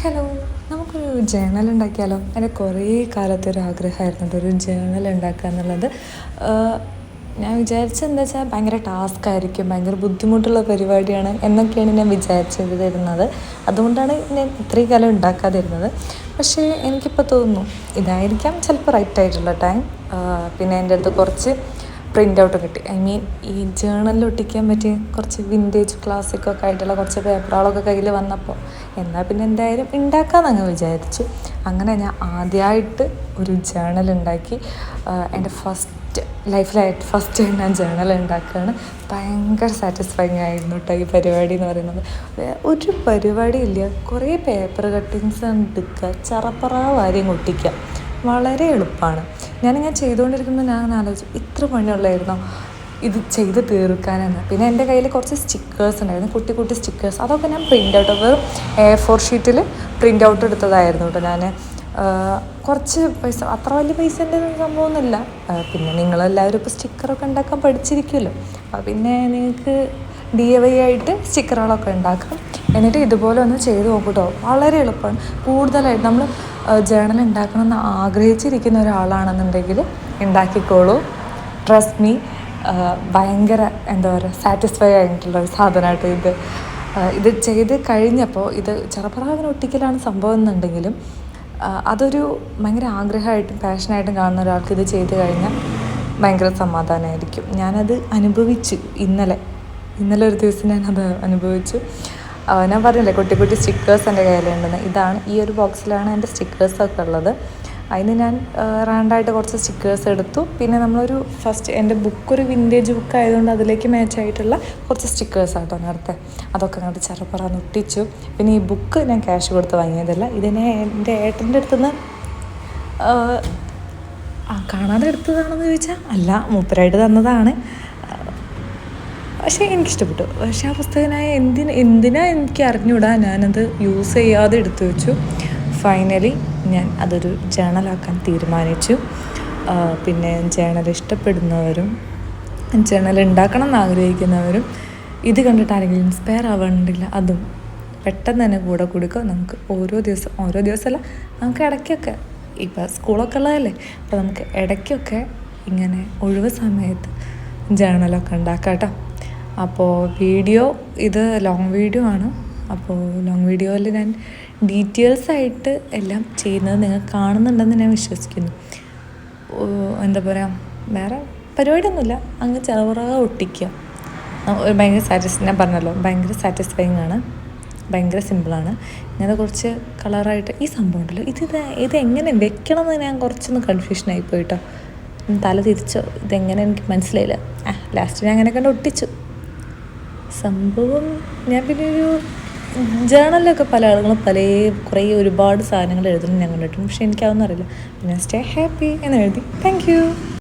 Hello, നമുക്കൊരു journal ഉണ്ടാക്കിയാലോ? എൻ്റെ കുറേ കാലത്തെ ഒരു ആഗ്രഹമായിരുന്നു കേട്ടോ, ഒരു ജേണൽ ഉണ്ടാക്കുക എന്നുള്ളത്. ഞാൻ വിചാരിച്ചെന്താ വെച്ചാൽ ഭയങ്കര ടാസ്ക് ആയിരിക്കും, ഭയങ്കര ബുദ്ധിമുട്ടുള്ള പരിപാടിയാണ് എന്നൊക്കെയാണ് ഞാൻ വിചാരിച്ചിരുന്നത്. അതുകൊണ്ടാണ് ഞാൻ ഇത്രയും കാലം ഉണ്ടാക്കാതിരുന്നത്. പക്ഷേ എനിക്കിപ്പോൾ തോന്നുന്നു ഇതായിരിക്കാം ചിലപ്പോൾ റൈറ്റ് ആയിട്ടുള്ള ടൈം. പിന്നെ എൻ്റെ അടുത്ത് കുറച്ച് പ്രിൻ്റ് ഔട്ട് കിട്ടി. ഈ ജേണലിൽ ഒട്ടിക്കാൻ പറ്റിയ കുറച്ച് വിൻറ്റേജ് ക്ലാസിക്കൊക്കെ ആയിട്ടുള്ള കുറച്ച് പേപ്പറുകളൊക്കെ കയ്യിൽ വന്നപ്പോൾ എന്നാൽ പിന്നെ എന്തായാലും ഉണ്ടാക്കാമെന്നങ്ങ് വിചാരിച്ചു. അങ്ങനെ ഞാൻ ആദ്യമായിട്ട് ഒരു ജേണൽ ഉണ്ടാക്കി. എൻ്റെ ലൈഫിലായിട്ട് ഫസ്റ്റ് ഞാൻ ജേണൽ ഉണ്ടാക്കുകയാണ്. ഭയങ്കര സാറ്റിസ്ഫൈങ് ആയിരുന്നു കേട്ടോ ഈ പരിപാടി എന്ന് പറയുന്നത്. ഒരു പരിപാടിയില്ല, കുറേ പേപ്പർ കട്ടിങ്സ് എടുക്കുക, ചറപ്പറ വാരിയും ഒട്ടിക്കുക. വളരെ എളുപ്പമാണ്. ഞാനിങ്ങനെ ചെയ്തുകൊണ്ടിരിക്കുമ്പോൾ ഞാൻ ആലോചിച്ചു, ഇത്ര പണിയുള്ളായിരുന്നോ ഇത് ചെയ്ത് തീർക്കാനെന്ന്. പിന്നെ എൻ്റെ കയ്യിൽ കുറച്ച് സ്റ്റിക്കേഴ്സ് ഉണ്ടായിരുന്നു, കുട്ടി കുട്ടി സ്റ്റിക്കേഴ്സ്. അതൊക്കെ ഞാൻ പ്രിൻ്റ് ഔട്ട് വെറും A4 ഷീറ്റിൽ പ്രിൻ്റ് ഔട്ട് എടുത്തതായിരുന്നു കേട്ടോ. ഞാൻ കുറച്ച് പൈസ, അത്ര വലിയ പൈസേൻ്റെ സംഭവമൊന്നുമില്ല. പിന്നെ നിങ്ങളെല്ലാവരും ഇപ്പോൾ സ്റ്റിക്കറൊക്കെ ഉണ്ടാക്കാൻ പഠിച്ചിരിക്കുമല്ലോ, അപ്പോൾ പിന്നെ നിങ്ങൾക്ക് DIY ആയിട്ട് സ്റ്റിക്കറുകളൊക്കെ ഉണ്ടാക്കാം. എന്നിട്ട് ഇതുപോലെ ഒന്ന് ചെയ്ത് നോക്കൂട്ടോ, വളരെ എളുപ്പമാണ്. കൂടുതലായിട്ട് നമ്മൾ ജേണൽ ഉണ്ടാക്കണമെന്ന് ആഗ്രഹിച്ചിരിക്കുന്ന ഒരാളാണെന്നുണ്ടെങ്കിൽ ഉണ്ടാക്കിക്കോളൂ. ട്രസ്റ്റ് മീ, ഭയങ്കര എന്താ പറയുക, സാറ്റിസ്ഫൈ ആയിട്ടുള്ള ഒരു സാധനമായിട്ട് ഇത് ചെയ്ത് കഴിഞ്ഞപ്പോൾ ഇത് ചെറുപ്രാകന ഒട്ടിക്കലാണ് സംഭവം എന്നുണ്ടെങ്കിലും അതൊരു ഭയങ്കര ആഗ്രഹമായിട്ടും പാഷനായിട്ടും കാണുന്ന ഒരാൾക്ക് ഇത് ചെയ്ത് കഴിഞ്ഞാൽ ഭയങ്കര സമാധാനമായിരിക്കും. ഞാനത് അനുഭവിച്ചു. ഇന്നലെ ഒരു ദിവസം ഞാനത് അനുഭവിച്ചു. ഞാൻ പറഞ്ഞില്ലേ കുട്ടി കുട്ടി സ്റ്റിക്കേഴ്സ് എൻ്റെ കയ്യിലുണ്ടെന്ന്. ഈ ഒരു ബോക്സിലാണ് എൻ്റെ സ്റ്റിക്കേഴ്സൊക്കെ ഉള്ളത്. അതിന് ഞാൻ റാൻഡായിട്ട് കുറച്ച് സ്റ്റിക്കേഴ്സ് എടുത്തു. പിന്നെ നമ്മളൊരു എൻ്റെ ബുക്കൊരു വിൻറ്റേജ് ബുക്ക് ആയതുകൊണ്ട് അതിലേക്ക് മാച്ചായിട്ടുള്ള കുറച്ച് സ്റ്റിക്കേഴ്സ് ആട്ടോ നേരത്തെ. അതൊക്കെ അങ്ങോട്ട് ചെറുപ്പറാന്ന് ഒട്ടിച്ചു. പിന്നെ ഈ ബുക്ക് ഞാൻ ക്യാഷ് കൊടുത്ത് വാങ്ങിയതല്ല, ഇതിനെ എൻ്റെ ഏട്ടൻ്റെ അടുത്തുനിന്ന് കാണാതെ എടുത്തതാണെന്ന് ചോദിച്ചാൽ അല്ല, മൂപ്പരായിട്ട് തന്നതാണ്. പക്ഷേ എനിക്കിഷ്ടപ്പെട്ടു. പക്ഷേ ആ പുസ്തകനായ എന്തിനാ എനിക്ക് അറിഞ്ഞൂടാ, ഞാനത് യൂസ് ചെയ്യാതെ എടുത്തു വെച്ചു. ഫൈനലി ഞാൻ അതൊരു ജേണലാക്കാൻ തീരുമാനിച്ചു. പിന്നെ ജേണൽ ഇഷ്ടപ്പെടുന്നവരും ജേണൽ ഉണ്ടാക്കണം എന്ന് ആഗ്രഹിക്കുന്നവരും ഇത് കണ്ടിട്ട് ആരെങ്കിലും ഇൻസ്പയർ ആവാനുണ്ടെങ്കിൽ അതും പെട്ടെന്ന് തന്നെ കൂടെ കൊടുക്കുക. നമുക്ക് ഓരോ ദിവസമല്ല, നമുക്ക് ഇടയ്ക്കൊക്കെ, ഇപ്പോൾ സ്കൂളൊക്കെ ഉള്ളതല്ലേ, അപ്പോൾ നമുക്ക് ഇടയ്ക്കൊക്കെ ഇങ്ങനെ ഒഴിവ് സമയത്ത് ജേണലൊക്കെ ഉണ്ടാക്കാം കേട്ടോ. അപ്പോൾ ഇത് ലോങ് വീഡിയോ ആണ്. അപ്പോൾ ലോങ് വീഡിയോയിൽ ഞാൻ ഡീറ്റെയിൽസ് ആയിട്ട് എല്ലാം ചെയ്യുന്നത് നിങ്ങൾ കാണുന്നുണ്ടെന്ന് ഞാൻ വിശ്വസിക്കുന്നു. എന്താ പറയുക, വേറെ പരിപാടിയൊന്നുമില്ല, അങ്ങ് ചെറുപുറക ഒട്ടിക്കുക. ഞാൻ പറഞ്ഞല്ലോ, ഭയങ്കര സാറ്റിസ്ഫൈങ് ആണ്, ഭയങ്കര സിമ്പിളാണ്. ഇങ്ങനെ കുറച്ച് കളറായിട്ട് ഈ സംഭവം ഉണ്ടല്ലോ, ഇത് എങ്ങനെ വെക്കണം എന്ന് ഞാൻ കുറച്ചൊന്ന് കൺഫ്യൂഷനായി പോയിട്ടോ. തല തിരിച്ചോ, ഇതെങ്ങനെ എനിക്ക് മനസ്സിലായില്ല. ലാസ്റ്റ് ഞാൻ അങ്ങനെ കണ്ട് ഒട്ടിച്ചു സംഭവം. ഞാൻ പിന്നെ ഒരു ജേണലിലൊക്കെ പല ആളുകളും ഒരുപാട് സാധനങ്ങൾ എഴുതുന്നത് ഞാൻ കണ്ടിട്ടുണ്ട്. പക്ഷേ എനിക്കതൊന്നും അറിയില്ല. പിന്നെ സ്റ്റേ ഹാപ്പി എന്ന് എഴുതി. Thank you.